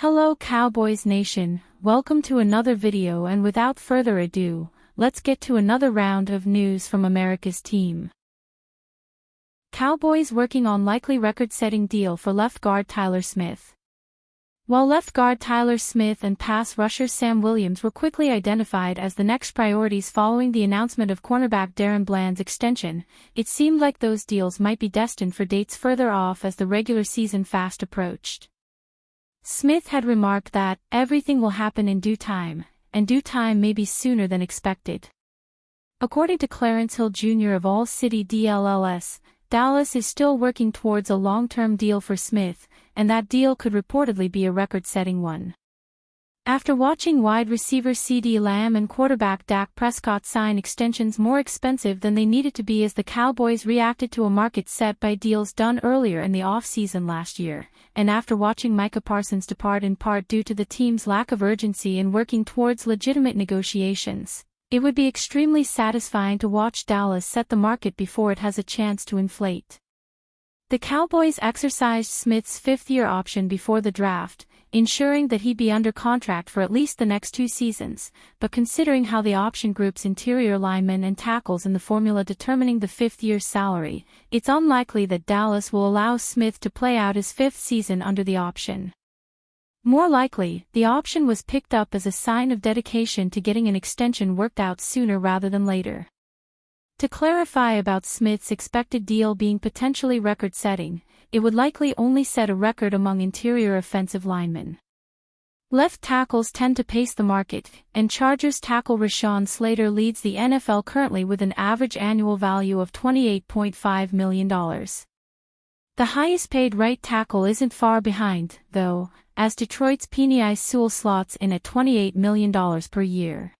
Hello Cowboys Nation, welcome to another video, and without further ado, let's get to another round of news from America's team. Cowboys working on likely record-setting deal for left guard Tyler Smith. While left guard Tyler Smith and pass rusher Sam Williams were quickly identified as the next priorities following the announcement of cornerback Darren Bland's extension, it seemed like those deals might be destined for dates further off as the regular season fast approached. Smith had remarked that, "Everything will happen in due time, and due time may be sooner than expected." According to Clarence Hill Jr. of All City DLLS, Dallas is still working towards a long-term deal for Smith, and that deal could reportedly be a record-setting one. After watching wide receiver CeeDee Lamb and quarterback Dak Prescott sign extensions more expensive than they needed to be as the Cowboys reacted to a market set by deals done earlier in the offseason last year, and after watching Micah Parsons depart in part due to the team's lack of urgency in working towards legitimate negotiations, it would be extremely satisfying to watch Dallas set the market before it has a chance to inflate. The Cowboys exercised Smith's fifth-year option before the draft, ensuring that he'd be under contract for at least the next 2 seasons, but considering how the option groups interior linemen and tackles in the formula determining the fifth-year salary, it's unlikely that Dallas will allow Smith to play out his 5th season under the option. More likely, the option was picked up as a sign of dedication to getting an extension worked out sooner rather than later. To clarify about Smith's expected deal being potentially record-setting, it would likely only set a record among interior offensive linemen. Left tackles tend to pace the market, and Chargers tackle Rashawn Slater leads the NFL currently with an average annual value of $28.5 million. The highest-paid right tackle isn't far behind, though, as Detroit's Penei Sewell slots in at $28 million per year.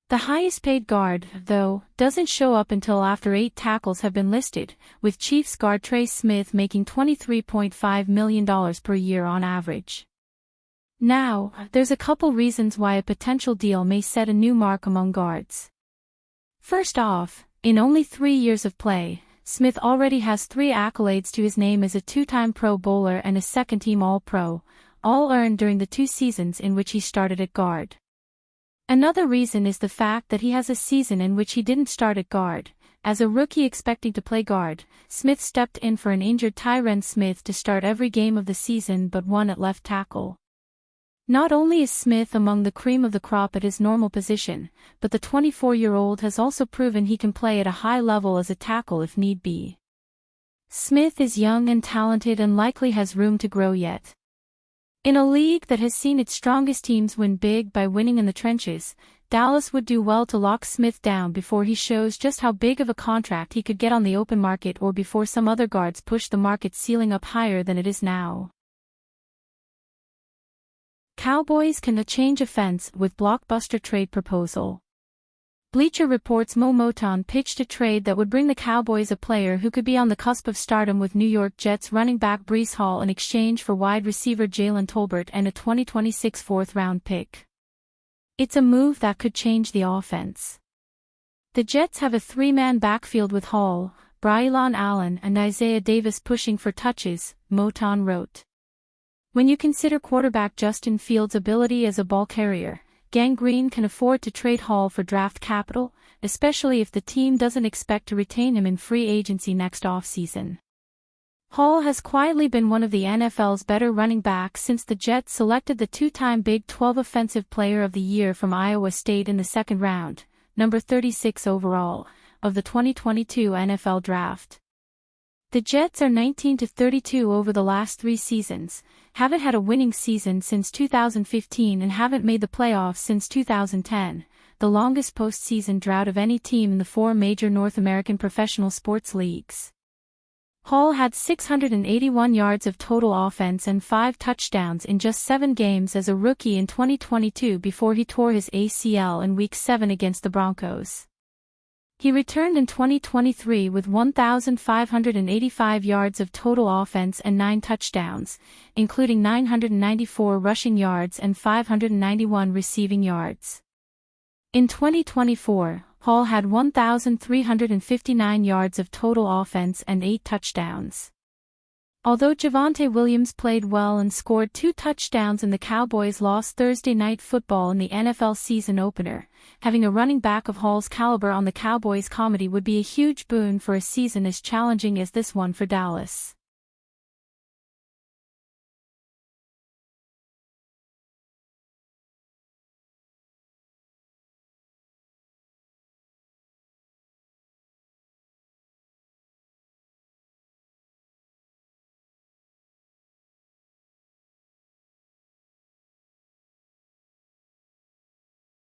The highest-paid guard, though, doesn't show up until after 8 tackles have been listed, with Chiefs guard Trey Smith making $23.5 million per year on average. Now, there's a couple reasons why a potential deal may set a new mark among guards. First off, in only 3 years of play, Smith already has 3 accolades to his name as a 2-time Pro Bowler and a second-team All-Pro, all earned during the 2 seasons in which he started at guard. Another reason is the fact that he has a season in which he didn't start at guard. As a rookie expecting to play guard, Smith stepped in for an injured Tyron Smith to start every game of the season but one at left tackle. Not only is Smith among the cream of the crop at his normal position, but the 24-year-old has also proven he can play at a high level as a tackle if need be. Smith is young and talented and likely has room to grow yet. In a league that has seen its strongest teams win big by winning in the trenches, Dallas would do well to lock Smith down before he shows just how big of a contract he could get on the open market or before some other guards push the market ceiling up higher than it is now. Cowboys can change offense with blockbuster trade proposal. Bleacher Report's Mo Moton pitched a trade that would bring the Cowboys a player who could be on the cusp of stardom with New York Jets running back Breece Hall in exchange for wide receiver Jalen Tolbert and a 2026 4th-round pick. It's a move that could change the offense. The Jets have a 3-man backfield with Hall, Braylon Allen and Isaiah Davis pushing for touches, Moton wrote. When you consider quarterback Justin Fields' ability as a ball carrier, Gang Green can afford to trade Hall for draft capital, especially if the team doesn't expect to retain him in free agency next offseason. Hall has quietly been one of the NFL's better running backs since the Jets selected the 2-time Big 12 Offensive Player of the Year from Iowa State in the 2nd round, number 36 overall, of the 2022 NFL Draft. The Jets are 19-32 over the last 3 seasons, haven't had a winning season since 2015 and haven't made the playoffs since 2010, the longest postseason drought of any team in the 4 major North American professional sports leagues. Hall had 681 yards of total offense and 5 touchdowns in just 7 games as a rookie in 2022 before he tore his ACL in Week 7 against the Broncos. He returned in 2023 with 1,585 yards of total offense and 9 touchdowns, including 994 rushing yards and 591 receiving yards. In 2024, Hall had 1,359 yards of total offense and 8 touchdowns. Although Javonte Williams played well and scored 2 touchdowns in the Cowboys' loss Thursday Night Football in the NFL season opener, having a running back of Hall's caliber on the Cowboys' comedy would be a huge boon for a season as challenging as this one for Dallas.